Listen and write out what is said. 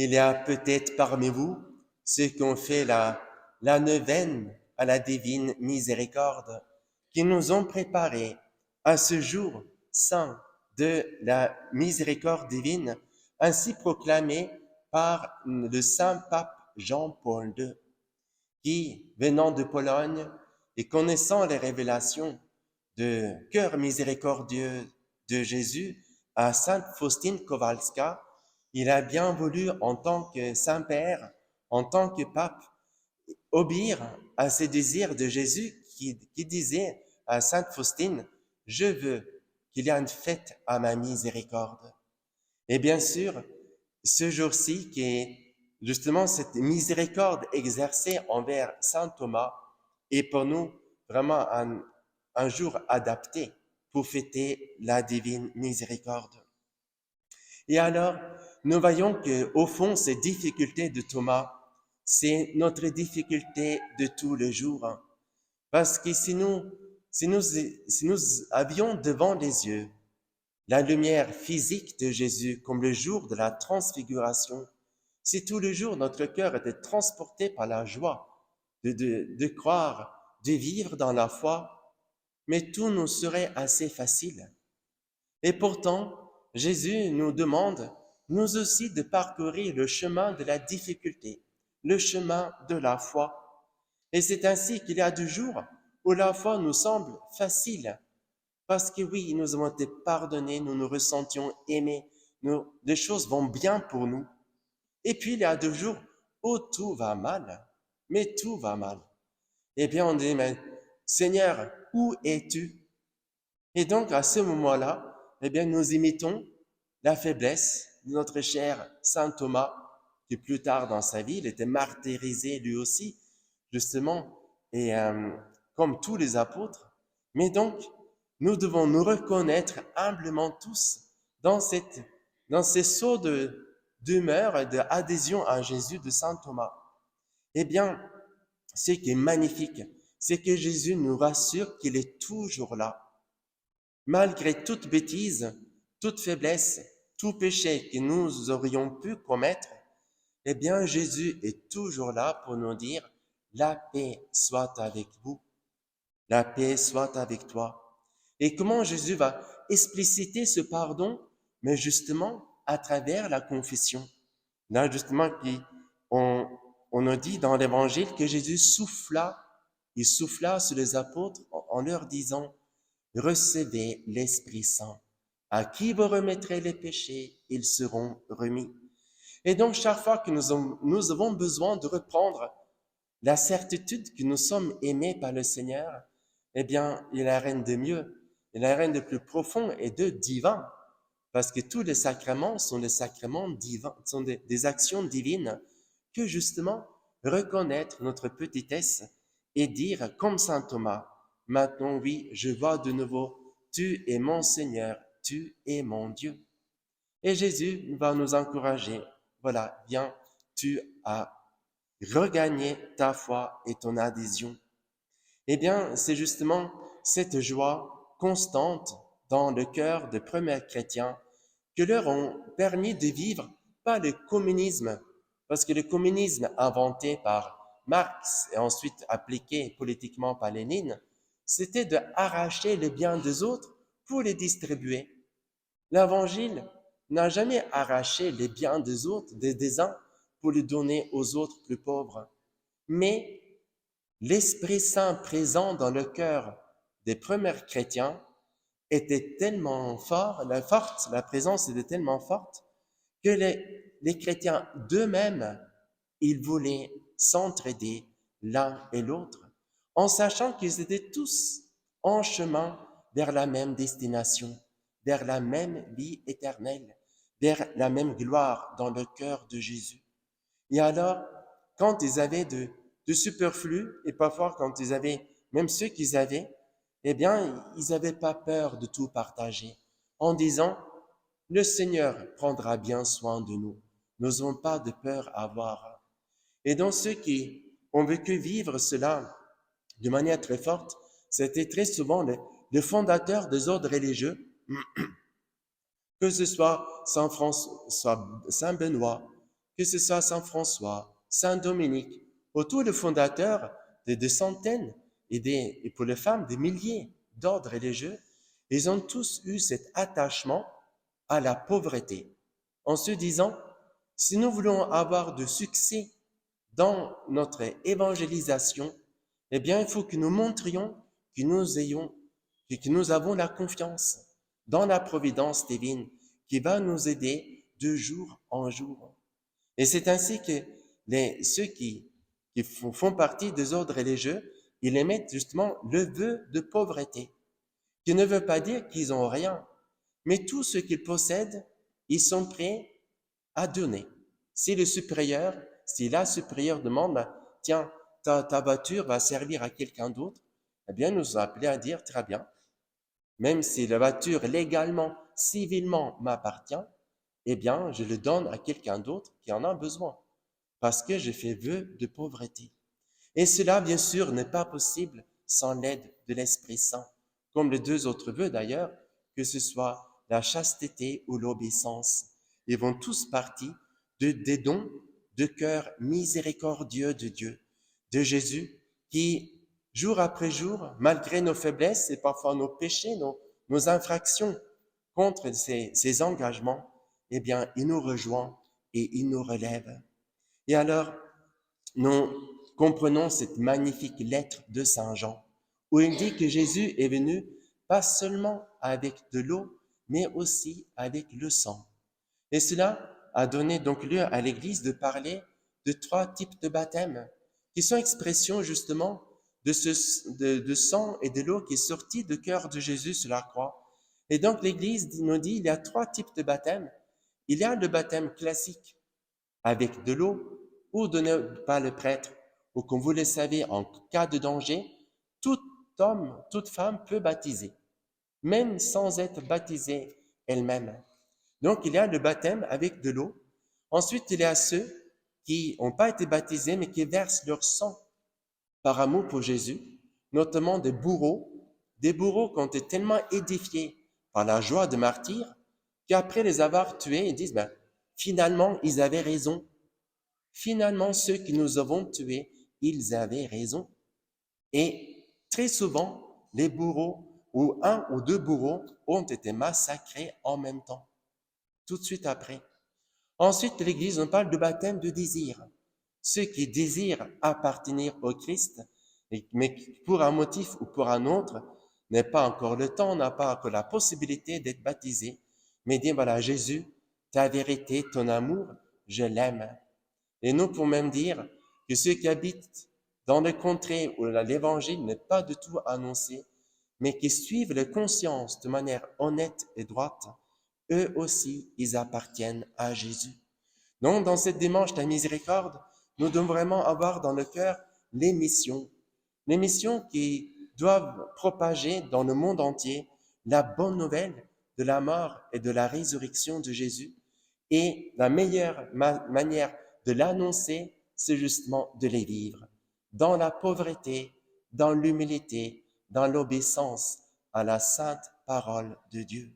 Il y a peut-être parmi vous ceux qui ont fait la neuvaine à la divine miséricorde, qui nous ont préparés à ce jour saint de la miséricorde divine, ainsi proclamé par le saint pape Jean-Paul II, qui, venant de Pologne et connaissant les révélations de cœur miséricordieux de Jésus à sainte Faustine Kowalska, il a bien voulu, en tant que Saint-Père, en tant que pape, obéir à ces désirs de Jésus qui disait à sainte Faustine, je veux qu'il y ait une fête à ma miséricorde. Et bien sûr, ce jour-ci qui est justement cette miséricorde exercée envers saint Thomas est pour nous vraiment un jour adapté pour fêter la divine miséricorde. Et alors, nous voyons que au fond, ces difficultés de Thomas, c'est notre difficulté de tous les jours. Parce que si nous avions devant les yeux la lumière physique de Jésus comme le jour de la transfiguration, si tous les jours notre cœur était transporté par la joie de croire, de vivre dans la foi, mais tout nous serait assez facile. Et pourtant, Jésus nous demande, nous aussi, de parcourir le chemin de la difficulté, le chemin de la foi. Et c'est ainsi qu'il y a des jours où la foi nous semble facile, parce que oui, nous avons été pardonnés, nous nous ressentions aimés, les choses vont bien pour nous. Et puis il y a des jours où tout va mal, mais tout va mal. Eh bien on dit, mais Seigneur, où es-tu? Et donc, à ce moment-là, eh bien, nous imitons la faiblesse de notre cher saint Thomas, qui plus tard dans sa vie, il était martyrisé lui aussi, justement, et comme tous les apôtres. Mais donc, nous devons nous reconnaître humblement tous dans ces sauts d'humeur et d'adhésion à Jésus de saint Thomas. Eh bien, ce qui est magnifique, c'est que Jésus nous rassure qu'il est toujours là. Malgré toute bêtise, toute faiblesse, tout péché que nous aurions pu commettre, eh bien Jésus est toujours là pour nous dire « La paix soit avec vous, la paix soit avec toi ». Et comment Jésus va expliciter ce pardon? Mais justement à travers la confession. Là justement, on nous dit dans l'Évangile que Jésus il souffla sur les apôtres en leur disant recevez l'Esprit Saint. À qui vous remettrez les péchés, ils seront remis. Et donc, chaque fois que nous avons besoin de reprendre la certitude que nous sommes aimés par le Seigneur, eh bien, il a rien de mieux, il a rien de plus profond et de divin. Parce que tous les sacrements sont des sacrements divins, sont des actions divines que justement reconnaître notre petitesse et dire comme saint Thomas, maintenant oui, je vois de nouveau, tu es mon Seigneur, tu es mon Dieu. Et Jésus va nous encourager, voilà, viens, tu as regagné ta foi et ton adhésion. Eh bien, c'est justement cette joie constante dans le cœur des premiers chrétiens que leur ont permis de vivre pas le communisme, parce que le communisme inventé par Marx et ensuite appliqué politiquement par Lénine, c'était de arracher les biens des autres pour les distribuer. L'Évangile n'a jamais arraché les biens des autres, des uns, pour les donner aux autres plus pauvres, mais l'Esprit Saint présent dans le cœur des premiers chrétiens était tellement fort, la présence était tellement forte que les chrétiens d'eux-mêmes, ils voulaient s'entraider l'un et l'autre, en sachant qu'ils étaient tous en chemin vers la même destination, vers la même vie éternelle, vers la même gloire dans le cœur de Jésus. Et alors, quand ils avaient de superflu, et parfois quand ils avaient, même ceux qu'ils avaient, eh bien, ils n'avaient pas peur de tout partager, en disant, le Seigneur prendra bien soin de nous. Nous n'avons pas de peur à avoir. Et donc, ceux qui ont vécu vivre cela de manière très forte, c'était très souvent le fondateur des ordres religieux, que ce soit Saint François, soit Saint Benoît, que ce soit Saint François, Saint Dominique, autour de fondateurs de centaines et pour les femmes, des milliers d'ordres religieux, ils ont tous eu cet attachement à la pauvreté, en se disant, si nous voulons avoir de succès dans notre évangélisation, eh bien, il faut que nous montrions que nous avons la confiance dans la providence divine qui va nous aider de jour en jour. Et c'est ainsi que ceux qui font partie des ordres religieux, ils émettent justement le vœu de pauvreté, qui ne veut pas dire qu'ils n'ont rien, mais tout ce qu'ils possèdent, ils sont prêts à donner. Si la supérieure demande, tiens, ta voiture va servir à quelqu'un d'autre, eh bien, nous sommes appelés à dire, très bien, même si la voiture légalement, civilement m'appartient, eh bien, je le donne à quelqu'un d'autre qui en a besoin, parce que je fais vœu de pauvreté. Et cela, bien sûr, n'est pas possible sans l'aide de l'Esprit Saint, comme les deux autres vœux d'ailleurs, que ce soit la chasteté ou l'obéissance. Ils vont tous partir des dons de cœur miséricordieux de Dieu, de Jésus, qui, jour après jour, malgré nos faiblesses et parfois nos péchés, nos infractions contre ces engagements, eh bien, il nous rejoint et il nous relève. Et alors, nous comprenons cette magnifique lettre de Saint Jean, où il dit que Jésus est venu pas seulement avec de l'eau, mais aussi avec le sang. Et cela a donné donc lieu à l'Église de parler de 3 types de baptêmes, qui sont expressions justement de sang et de l'eau qui est sorti du cœur de Jésus sur la croix. Et donc l'Église nous dit qu'il y a 3 types de baptêmes. Il y a le baptême classique avec de l'eau ou donné par le prêtre, ou comme vous le savez, en cas de danger, tout homme, toute femme peut baptiser, même sans être baptisée elle-même. Donc, il y a le baptême avec de l'eau. Ensuite, il y a ceux qui n'ont pas été baptisés, mais qui versent leur sang par amour pour Jésus, notamment des bourreaux qui ont été tellement édifiés par la joie de martyr, qu'après les avoir tués, ils disent, finalement, ils avaient raison. Finalement, ceux qui nous avons tués, ils avaient raison. Et très souvent, les bourreaux, ou 1 ou 2 bourreaux, ont été massacrés en même temps, tout de suite après. Ensuite, l'Église, on parle de baptême de désir. Ceux qui désirent appartenir au Christ, mais pour un motif ou pour un autre, n'est pas encore le temps, n'a pas encore la possibilité d'être baptisé, mais dire, voilà, Jésus, ta vérité, ton amour, je l'aime. Et nous pouvons même dire que ceux qui habitent dans les contrées où l'Évangile n'est pas du tout annoncé, mais qui suivent les consciences de manière honnête et droite, eux aussi, ils appartiennent à Jésus. Donc, dans cette dimanche de la miséricorde, nous devons vraiment avoir dans le cœur les missions qui doivent propager dans le monde entier la bonne nouvelle de la mort et de la résurrection de Jésus. Et la meilleure manière de l'annoncer, c'est justement de les vivre dans la pauvreté, dans l'humilité, dans l'obéissance à la sainte parole de Dieu.